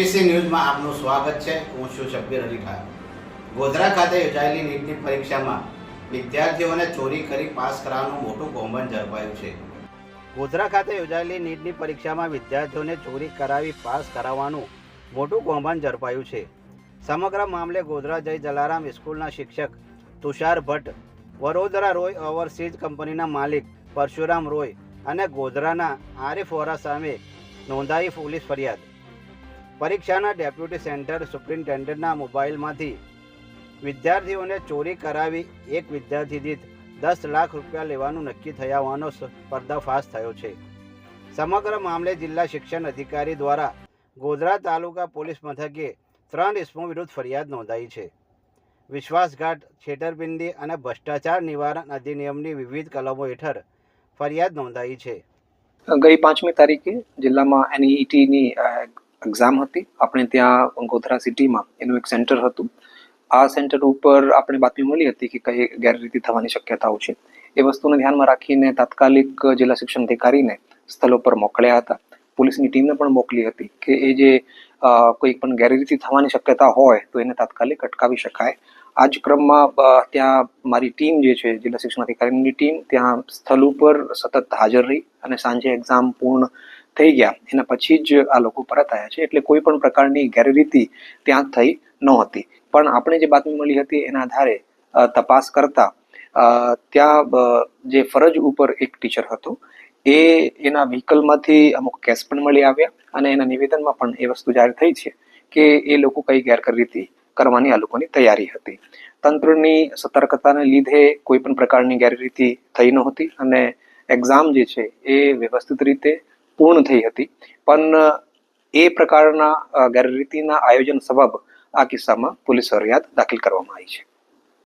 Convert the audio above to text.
APC ન્યૂઝમાં આપનું સ્વાગત છે। હું છું શબ્બીર અલી ખાન। ગોધરા ખાતે યોજાયેલી નીટની પરીક્ષામાં વિદ્યાર્થીઓને ચોરી કરી પાસ કરાવવાનું મોટું કૌભાંડ ઝડપાયું છે। ગોધરા ખાતે યોજાયેલી નીટની પરીક્ષામાં વિદ્યાર્થીઓને ચોરી કરાવી પાસ કરાવવાનું મોટું કૌભાંડ ઝડપાયું છે। સમગ્ર મામલે ગોધરા જય જલારામ સ્કૂલના શિક્ષક તુષાર ભટ્ટ, વડોદરા રોય ઓવરસીઝ કંપનીના માલિક પરશુરામ રોય અને ગોધરાના આરિફ વોરા સામે નોંધાઈ પોલીસ ફરિયાદ। પરીક્ષાના ડેપ્યુટી સેન્ટર સુપ્રિન્ટેન્ડન્ટના મોબાઈલમાંથી વિદ્યાર્થીઓને ચોરી કરાવી એક વિદ્યાર્થી દીઠ 10 લાખ રૂપિયા લેવાનું નક્કી થયા હોવાનો પર્દાફાશ થયો છે। સમગ્ર મામલે જિલ્લા શિક્ષણ અધિકારી દ્વારા ગોધરા તાલુકા પોલીસ મથકે 3 ઇસમો વિરુદ્ધ ફરિયાદ નોંધાઈ છે। વિશ્વાસઘાત, છેતરપિંડી અને ભ્રષ્ટાચાર નિવારણ અધિનિયમની વિવિધ કલમો હેઠળ ફરિયાદ નોંધાઈ છે। ગઈ 5મી તારીખે જિલ્લામાં એનઈઈટીની એક્ઝામ હતી। આપણે ત્યાં ગોધરા સિટીમાં એનું એક સેન્ટર હતું। આ સેન્ટર ઉપર આપણે બાતમી મળી હતી કે કઈ ગેરરીતિ થવાની શક્યતાઓ છે। એ વસ્તુને ધ્યાનમાં રાખીને તાત્કાલિક જિલ્લા શિક્ષણ અધિકારીને સ્થળ ઉપર મોકલ્યા હતા। પોલીસની ટીમને પણ મોકલી હતી કે એ જે કોઈ પણ ગેરરીતિ થવાની શક્યતા હોય તો એને તાત્કાલિક અટકાવી શકાય। આ જ ક્રમમાં ત્યાં મારી ટીમ જે છે, જિલ્લા શિક્ષણ અધિકારીની ટીમ ત્યાં સ્થળ ઉપર સતત હાજર રહી અને સાંજે એક્ઝામ પૂર્ણ થઈ ગયા એના પછી જ આ લોકો પરત આવ્યા છે। એટલે કોઈ પણ પ્રકારની ગેરરીતિ ત્યાં થઈ નહોતી। પણ આપણે જે બાતમી મળી હતી એના આધારે તપાસ કરતા ત્યાં જે ફરજ ઉપર એક ટીચર હતો એના વ્હીકલમાંથી અમુક કેસ પણ મળી આવ્યા અને એના નિવેદનમાં પણ એ વસ્તુ જાહેર થઈ છે કે એ લોકો કઈ ગેરરીતિ કરવાની આ લોકોની તૈયારી હતી। તંત્રની સતર્કતાને લીધે કોઈ પણ પ્રકારની ગેરરીતિ થઈ નહોતી અને એક્ઝામ જે છે એ વ્યવસ્થિત રીતે પૂર્ણ થઈ હતી। પણ એ પ્રકારના ગેરરીતિના આયોજન સબબ આ કિસ્સામાં પોલીસ ફરિયાદ દાખલ કરવામાં આવી છે।